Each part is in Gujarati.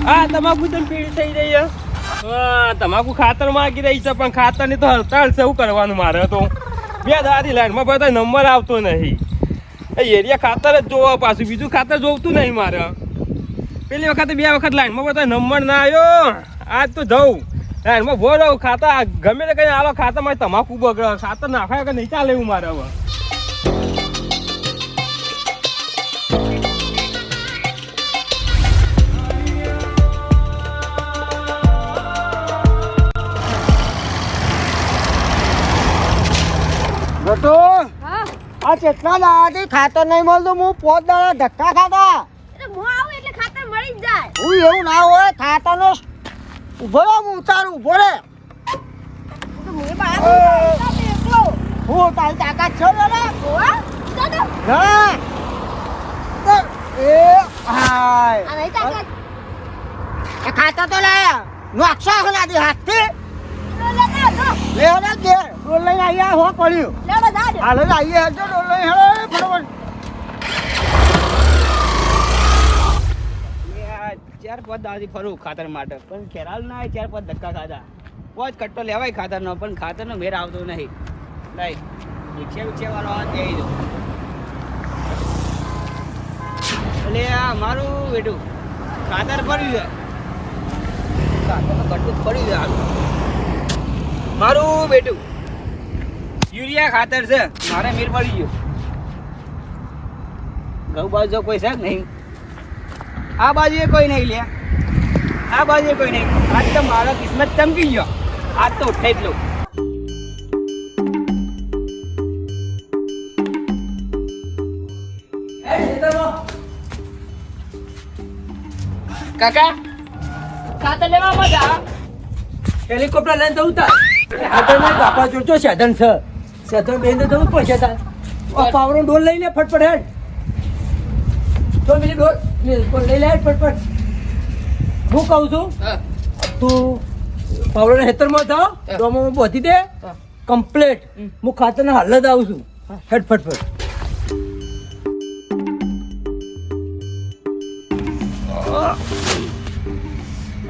હા તમાકુ તો પીળી થઈ રહી છે. તમાકુ ખાતર માંગી રહી છે પણ ખાતર ની તો હડતાળ છે. શું કરવાનું મારે તો 2 દાડાથી લાઈનમાં બધા નંબર આવતો નહીં. એરિયા ખાતર જ જોવા પાછું બીજું ખાતર જોવતું નહીં મારે. પેલી વખતે 2 વખત લાઈનમાં બધા નંબર ના આવ્યો. આજ તો જવું લાઈનમાં ભો રહું ખાતા ગમે તે કઈ આલો ખાતર મારે તમાકુ બગડે. ખાતર નાખાય કે નહીં ચાલે એવું મારે હવે. ગટો આ કેટલા દાડાથી ખાતર નહીં મળતું. હું 5 દાડા ધક્કા ખાતા. હું આવું એટલે ખાતર મળી જ જાય. હું એવું ના હોય ખાતરનો ઉભો રહો. હું ઉતારું ઉભો રે. હું તારી તાકાત છો દાદા. હા એ હાય આ ખાતર તો લાયા નોક્ષા ખલાદી હાથથી લેવો ને કે ડોલ લઈને આયા હો પડ્યું. હાલ જ આવીએ હજો ડોલ લઈને હેડો ફટાફટ. 4-5 દાડાથી ફરું ખાતર માટે પણ ખેરાલ ના 4-5 ધક્કા ખાધા. 5 કટ્ટો લેવાય ખાતરનો પણ ખાતરનો મેર આવતો નહીં. લાઈ રિક્ષા વાળો દઈ દો એટલે આ મારું બેટું ખાતર પડ્યું છે. ખાતરનું કટ્ટું પડ્યું છે હાલ મારું બેટું. યુરિયા ખાતર છે મારે મેર પડી ગયો. ઘઉં બાજુ કોઈ છે નહીં. આ બાજુએ કોઈ નહીં લે. આ બાજુએ કોઈ નહીં. આજ તો મારો કિસ્મત ચમકી ગયો. આજ તો ઉઠાઈ જ લઉં. કાકા ખાતર લેવા મજા હેલિકોપ્ટર લઈને જવું તાર. ખાતર નહીં બાપા જોડતો સાધન છે. સાધન બેન તો જવું પડશે તાર. પાવરો ડોલ લઈ લે ફટફટ હેડ. તો મિલી ડોલ લઈ લે ફટફટ. હું કહું છું તું પાવડો હેતરમાં જાઓ ડોમોમાં બોધી દે કમ્પ્લેટ. હું ખાતરના હાલ જ આવું છું. હેડ ફટફટ.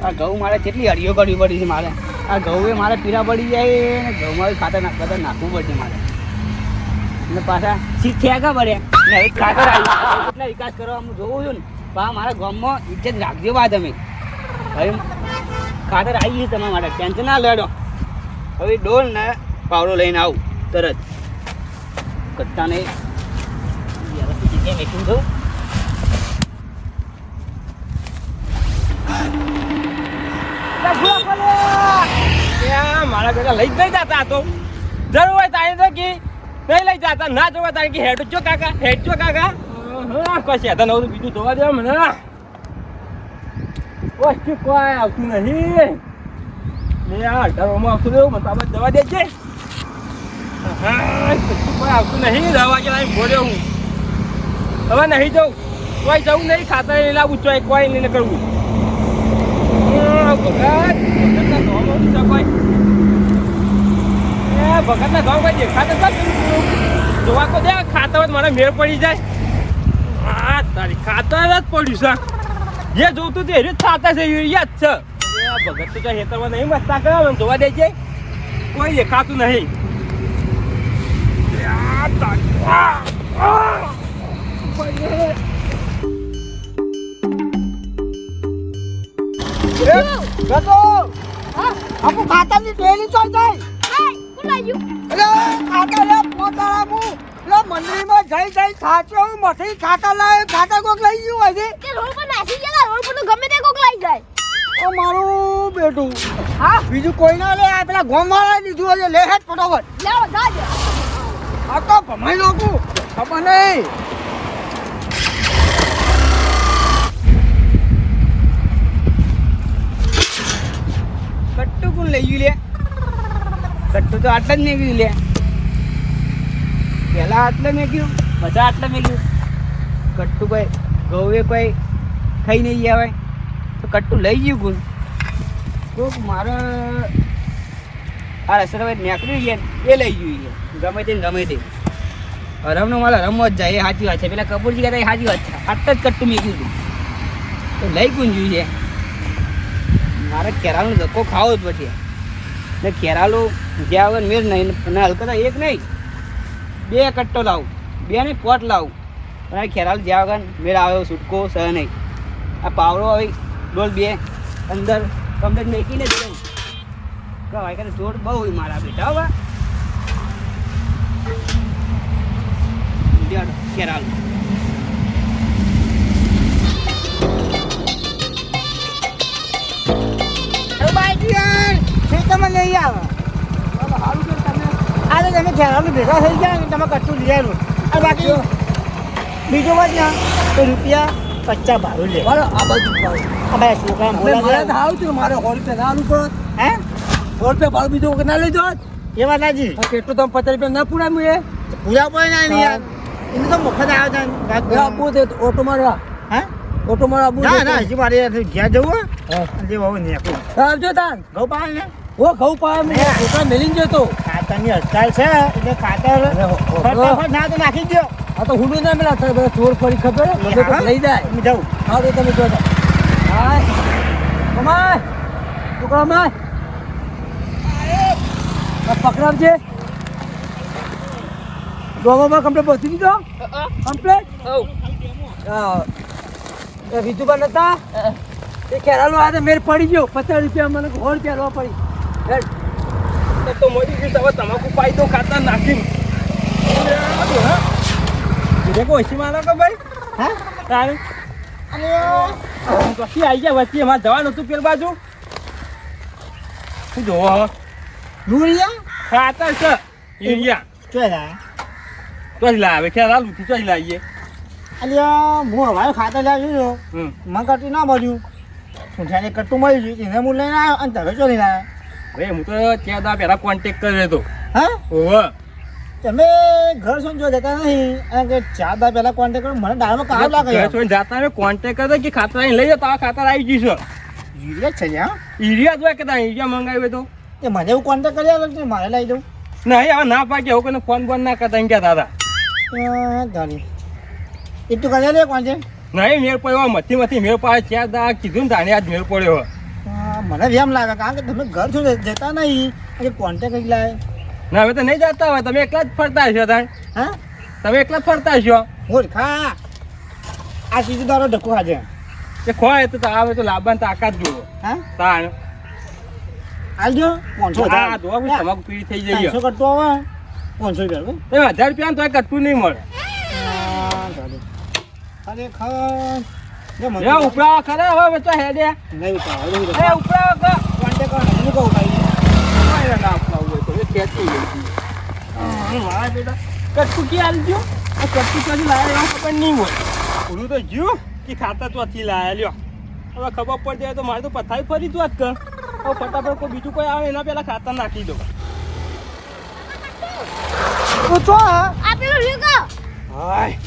આ ઘઉં મારે કેટલી હળીઓ કરવી પડી છે મારે. આ ઘઉં એ મારે પીરા પડી જાય ને ઘઉંમાં ખાતર નાખવું પડશે મારે. અને પાછા શીખ થયા કા પડ્યા ને હવે ખાતર આવી કેટલા વિકાસ કરવા હું જોઉં છું ને પા મારા ગામમાં ઇજ્જત રાખજો બા તમે. હવે ખાતર આવી છે તમારા માટે ટેન્શન ના લેડો. હવે ડોલ ને પાવડો લઈને આવું તરત. કટ્ટા નહીં જગ્યાએ મેકું છું. મારા બેટા લઈ જ નહીં જતા. તો જરૂર હોય તારી તો કે નહીં લઈ જતા. ના જોવા તારી કે હેડ જો કાકા હેડ જો કાકા. કશી હતા નવું બીજું જોવા દે મને. કોઈ આવતું નહીં. મેં આ અઢારોમાં આવતું રહ્યું મને બાબત દવા દેજે. કોઈ આવતું નહીં. દવા કે લાવી ભોર્યો હું હવે નહીં જવું. કોઈ જવું નહીં. ખાતર લઈ લાવું ચોય કોઈ લઈને કરવું. ભગત ના ગામ કઈ દેખાતા જોવા તો દે. ખાતર મને મેળ પડી જાય. હા તારી ખાતર જ પડ્યું છે. જે જોતું તે જ ખાતા છે. યુરિયા જ છે. ભગત તો હેતરમાં નહીં મસ્તા કરે જોવા દે છે. કોઈ દેખાતું નહીં. આપણું ખાતરની થેલી ચોઈ જાય. ખાતર લે પોતાનું મંદિરમાં જઈ ખાચો મથી ખાતર લાવે. ખાતર કોક લઈ ગયું હોય છે. ઓ મારું બેટું બીજું કોઈ ના લે. આ પેલા ગોમ વાળા લીધું હશે. લે હેડ ફટાફટ. આ તો ભમાઈ નાખું ખબર નહીં. કટ્ટુ કોણ લઈ ગયું લે. કટ્ટુ તો આટલા જ મેં ગયું લે. પેલા આટલા મેં ગયું બધા આટલા મેં ગયું. કટ્ટુ કોઈ ગૌએ કોઈ ખાઈ નહીં ગયા હોય તો કટ્ટુ લઈ ગયું કોણ. કોક મારે આ રસ્તા નીકળી ગયા એ લઈ ગયું. ગમે તે ગમે તે હરમનો મારે રમવા જ જાય. એ સાચી વાત છે. પેલા કપૂરજી કહેતા એ સાચી વાત છે. આટલા જ કટ્ટુ મેં ગયું હતું તો લઈ કોણ જોયું છે. મારે કેરાલનો ધક્કો ખાવો જ પછી ને કેરાલો જ્યાં વગર મેળ નહીં અને હલકતા એક નહીં 2 કટ્ટો લાવું 2 ને પોટ લાવું અને આ ખેરાલ જ્યાં વગર મેળ આવ્યો છૂટકો સહ નહીં આ પાવડો આવી ડોલ 2 અંદર કમ્પ્લેટ મેકીને જ દઉં કહેવાય કે જોડ બહુ હોય મારા બેટા હવે કેરાલ તમે લઈ આવો આ તો તમે ખેરાલું ભેગા થઈ ગયા ને તમે કચ્છું લઈ આવ્યું અને બાકી બીજું વાત ના તો રૂપિયા 50 ભાડું લે મારો આ બાજુ ભાવ. આ ભાઈ છોકરા મારે બોલા તો આવું છું મારે 100 રૂપિયા ના આલું પડે. હે 100 રૂપિયા ભાડું બીજું વખત ના લઈ જાઓ. એ વાત નાજી આ કેટલું તમે 50 રૂપિયા ના પૂરાયું એ પૂરા પડે ના નહીં યાર એને તો મફત આવે છે આપવું તે ઓટો મારવા હે ઓટો મારવા આપવું ના છે. ના હજી મારે ઘેર જવું હા. જે બહુ નહીં આવજો તાન ઘઉં પાલ ને ઓ ઘઉં પાવા મેં છોકરા મેલીને જતો. ખાતરની હડતાલ છે એટલે ખાતર ફટાફટ ના તો નાખી દો આ તો હુંડું ના મેલા થાય બધા ચોર ફરી ખબર બધે તો લઈ જાય. હું જાઉં હા તો તમે જોતા હાય કમાય છોકરા માય આ પકડાવજે ગોવામાં કમ્પ્લેટ પહોંચી દીધો કમ્પ્લેટ હા એ વિજુબા નતા એ ખેરાલો આ મેર પડી ગયો 50 રૂપિયા મને 100 રૂપિયા લો પડી હેડ. તો મળી ગયું હવે તમાકુ પાઈ દો ખાતર નાખીને બીજે કોઈ ઓછી માનો કે ભાઈ હે તારે પછી આવી ગયા વચ્ચે એમાં જવાનું હતું પેલ બાજુ શું જોવો હવે લુરિયા ખાતર છે યુરિયા ચોરા તો જ લાવે ખ્યાલ આલું તો જ લાવીએ અલ્યા હું હવારે ખાતર લાવ્યો હમ મને કટું ના મળ્યું સુંઠાને કટું મળ્યું એને હું લઈને આવ્યો અને તમે ચોરી લાવ્યા ભાઈ હું તો ત્યાં દા પહેલા કોન્ટેક્ટ કર્યો હતો હા ઓહો તમે ઘર સમજો જતા નહીં અને કે 4 દાડા પહેલા કોન્ટેક્ટ કર્યો મને દાડામાં કામ લાગે જાતા મેં કોન્ટેક્ટ કર્યો કે ખાતર અહીં લઈ જતા ખાતર આવી ગયું છે યુરિયા છે લ્યા યુરિયા જોયા કે યુરિયા મંગાવ્યું તો તે મને એવું કોન્ટેક્ટ કર્યા તો મારે લઈ દઉં નહીં હવે ના પાકે એવું કોઈને ફોન બોન ના કરતા એમ કહેતા હતા ગાડી એટલું કર્યા લે કોણ છે નહીં મેળ પડ્યો મથી મેળ પાડે ચાર દા કીધું ને તાને આજ મેળ પડ્યો મને એમ લાગે કારણ કે તમે ઘર છો જતા નહીં અને કોન્ટેક્ટ કરી લાવે ના હવે તો નહીં જતા હોય તમે એકલા જ ફરતા હશો તાણ હા તમે એકલા જ ફરતા હશો બોલ ખા આ સીધું તારો ઢક્કો ખાજે એ ખોય તો આવે તો લાવવાની તાકાત જુઓ હા તાણ આવજો 500 આ દોવા તમાકુ પીડી થઈ જઈએ 500 કરતો હવે 500 રૂપિયા તમે 1000 રૂપિયા તો કટતું નહીં મળે ખરેખર એ ઉપરા ખરે હવે તો હેડે નહીં ઉતારો એ ઉપરા કોન્ટેક્ટ કરો હું કહું ભાઈ ના આપવું હોય તો એ ખેંચી ગઈ મારા બેટા કટકું કે આવી ગયો આ કટકું ક્યાંથી લાવ્યા ખબર નહીં હોય ઓલું તો જ્યું કે ખાતા તો થી લાયા લ્યો હવે ખબર પડી જાય તો મારે તો પથારી ફરી તું જ કર હવે ફટાફટ કોઈ બીજું કોઈ આવે એના પહેલા ખાતર નાખી દો તું છો આ પેલું રીકો હાય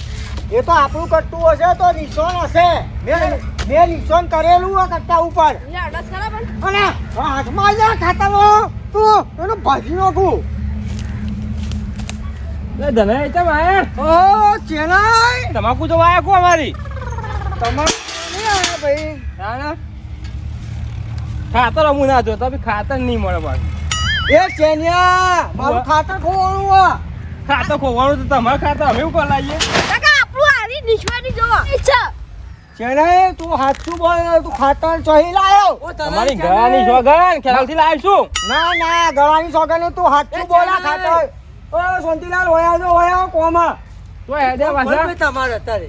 એ તો આપણું કટ્ટું હશે તો નિશાન હશે મેં નિશાન કરેલું આ કટ્ટા ઉપર લે અડસ ખરા પણ અને હાથમાં જા ખાતામાં તું એનો ભાજી નાખું એ ધને ચમ આયા ઓ ચેનાઈ તમાકુ તો વાયા કો અમારી તમારે નહીં આયા ભાઈ ના ખાતર અમું ના જોતા બી ખાતર નહીં મળે પાછું એ ચેનિયા મારું ખાતર ખોવાનું આ ખાતર ખોવાનું તો તમારે ખાતર અમે ઉપર લાવીએ કાકા આપણું આરી નિશ્વાની જોવો ઈચ્છા ચેનાઈ તું હાથું બોલ તું ખાતર ચોહી લાયો તમારી ગળાની સોગન ખેરાલથી લાવીશું ના ના ગળાની સોગને તું હાથું બોલા ખાતર ઓ શાંતિલાલ ઓયા કોમા તો હેડે પાછા તમારે અત્યારે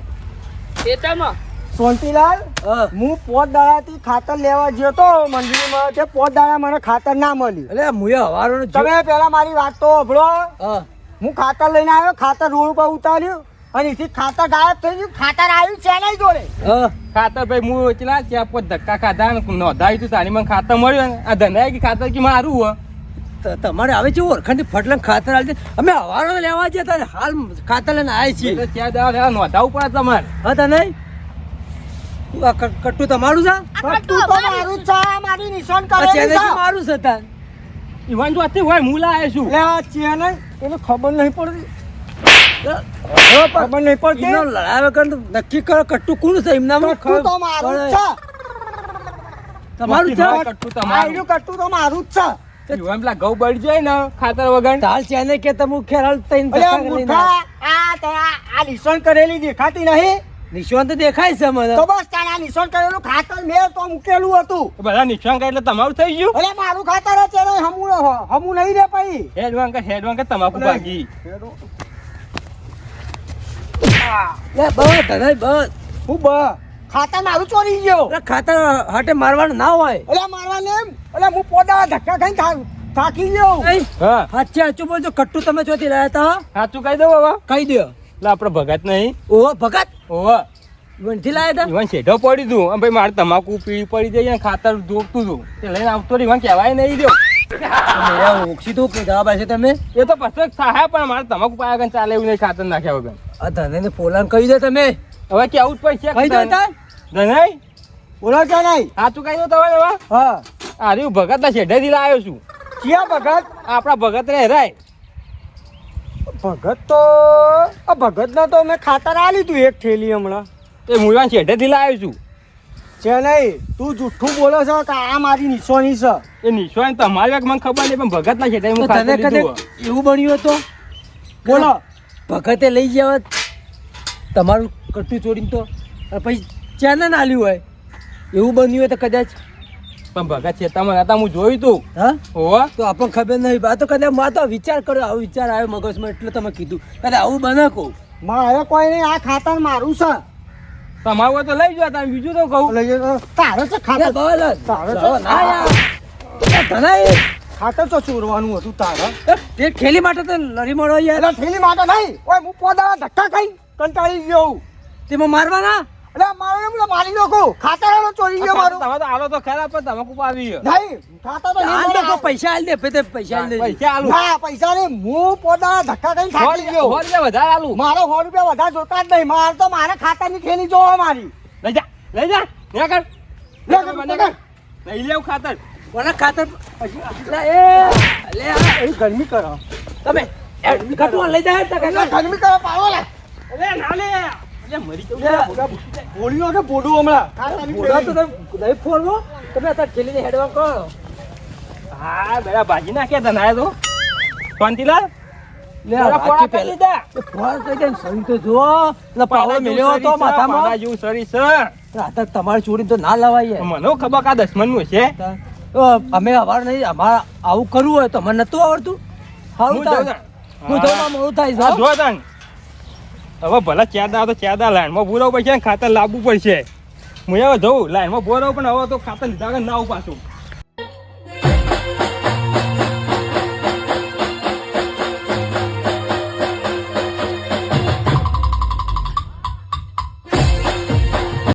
ખેતરમાં શાંતિલાલ હા હું 5 દાડાથી ખાતર લેવા ગયો તો મંદિરમાં તે 5 દાડા મને ખાતર ના મળ્યું એટલે મુએ હવારોનો તમે પેલા મારી વાત તો સાંભળો હા હું ખાતર લઈને આવ્યો ખાતર રોડ ઉપર ઉતાર્યું અને એથી ખાતર ગાયબ થઈ ગયું ખાતર આવ્યું છે નહીં જોડે હા ખાતર ભાઈ હું ચલા ત્યાં પોત ધક્કા ખાધા ને નોંધાયું તું તારી મને ખાતર મળ્યું ને આ ધંધાય કે ખાતર કે મારું હો તમારે આવે છે ઓળખંડી ફટલન ખાતર આલજે અમે હવારો લેવા જતા ને હાલ ખાતર લઈને આવ્યા છીએ એટલે ત્યાં દવા લેવા નોંધાવું પડે તમારે હા તા નહીં આ કટ્ટું તમારું છે તું તો મારું જ છે મારી નિશાન આ કરેલી ચેને છે મારું છે તાર ઈવાન જો હતી હોય હું લાવે છું લે આ ચેન એને ખબર નહીં પડતી ખબર નહીં પડતી એમનો લડાવે કર નક્કી કરો કટ્ટું કોણ છે એમના તું તો મારું જ છે તમારું છે? કટ્ટુ આ તમારું એનું કટ્ટું તો મારું જ છે. એમ પેલા ઘઉં બળી જાય ને ખાતર વગર તાલ ચેને કે તમે ખેરાલ તઈને અરે ધક્કા કરીને મૂર્ખા, આ નિશાન કરેલી દેખાતી નહીં નિશાન તો દેખાય છે મને. તો બસ તારા નિશાન કરેલું ખાતર મેં તો મૂકેલું હતું. બધા નિશાન એટલે તમારું થઈ ગયું અરે મારું ખાતર જ છે ને, હમું નહીં રે પછી. હેડવાન કે તમાકુ ભાગી લે બસ ધનાઈ બસ. હું ખાતર મારું ચોરી ગયો. અરે ખાતર હાટે મારવાનું ના હોય. અરે મારવા ને એમ. અરે હું પોતા ધક્કા ખાઈને થાકી ગયો. નહીં, હા સાચે સાચું બોલજો. કટ્ટુ તમે ચોથી લાયા તા? સાચું કહી દઉં હવે કહી દો. એટલે આપડે ભગત નહીં ઓહો ભગત ઓવા વણથી લાયા તા? ઈવન શેઢો પડી દઉં અને ભાઈ મારે તમાકુ પીળી પડી જાય ને ખાતર જોગતું હતું તે લઈને આવતો રહ્યો ઈવન કહેવાય નહીં દો મેરા ઓળખીતું કે જવાબ આવશે તમે? એ તો પછી સહાય પણ મારે તમાકુ પાયા વગર ચાલે એવું નહીં ખાતર નાખ્યા વગર આ ધને પોલાન કહી દો તમે. હવે કેવું જ પડશે કહી દો તાર. ધનાઈ બોલો કે નહીં? સાચું કહી દઉં તમારે હવે હા અરે હું ભગત ના શેઢેથી લાવ્યો છું ક્યાં ભગત? આપણા ભગત રે રાય ભગત તો ભગત ના તો મેં ખાતર આ લીધું એક થેલી હમણાં. એ મુવાન શેઢેથી લાવ્યો છું છે નહીં, તું જુઠ્ઠું બોલો છો કે આ મારી નિશાની છે. એ નિશાન તમારી વાત મને ખબર નહીં પણ ભગત ના શેઢે તો હું તને ખાતર કદે લીધું એવું બન્યું હતું? બોલો. ભગતે લઈ જાવ તમારું કટ્ટુ ચોરીને તો અને પછી ચાને ના આલ્યું હોય એવું બન્યું હોય તો કદાચ. પણ ભગત ચેતામાં હતા હું જોયું તું હા હોવા તો આપણને ખબર નહીં. આ તો કદાચ માં તો વિચાર કર્યો, આવો વિચાર આવ્યો મગજમાં એટલે તમે કીધું કદાચ આવું બને કહું. મારે કોઈ નહીં, આ ખાતર મારું છે. તમારું હોય તો લઈ જાઓ તમે બીજું તો કહું લઈ જાઓ. તારે છે અરે ખાતર. બોલ જ. તારે જાઓ, તો- ના યાર. એ ધનાઈ, ખાતર તો ચોરવાનું હતું તારે. એ ખેલી માટે તો લડી મળો યાર. એટલે થેલી માટે નહીં, ઓય હું પોતા ધક્કા ખાઈ કંટાળી ગયો. તેમાં મારવાના એટલે મારે એમ મારી નાખું. ખાતર એનો ચોરી ગયો મારું. તમે તો આલો તો ખરા પણ તમાકુ પાવી નહીં, ખાતર તો નહીં હાલ દે, મળે. કોઈ પૈસા હાલ દે પછી પૈસા હાલ દે. પૈસા આલુ ના પૈસા નહીં, હું પોતા ધક્કા ખાઈને થાકી ગયો. વધારે આલુ મારો 100 રૂપિયા વધારે જોતા જ નહીં. મારે તો મારે ખાતરની થેલી જોવા મારી. લઈ જા ન્યા કર લે કર, લે કર. લઈ લેવું ખાતર કોના ખાતર લે લે આ એ ગરમી કરો. તમે કટવા લઈ જાય તો એટલે ગરમી કરો પાડો લે. અરે ના લે અરે મરી જવું લે. છે. બોલ્યો કે બોડું હમણાં. ખાતરની બોલા તો થેલી. તમે નહીં ફોડવો તમે અત્યારે ખેલીને હેડવા કરો. હા બેડા ભાજી નાખ્યા તને આયા તો શાંતિલાલ લે તારા આ પોળા વાતચીત કરી પહેલા. દીધા. એ ફોડ કરી દે ને શરીર તો જુઓ એટલે પાવડો પાડા મેલ્યો હતો જેવું શરીર છે, માથામાં. પાડા જેવું શરીર છે. રાતે તમારી ચોરી તો ના લવાય યાર. મને ખબર કે આ દશમનનું છે તો અમે અવાર નહીં અમારે આવું કરવું હોય તો મને નતું આવડતું. સારું હું જાઉં થાય. ને. હું જવામાં મોડું થાય છે આ હો. જો તન હવે ભલા ચાદા તો ચાદા લાઈનમાં ભૂરવું પડશે ને ખાતર લાવવું પડશે હું હવે જઉં લાઈનમાં ભૂરવું પણ હવે તો ખાતર લીધા વગર ના આવું પાછું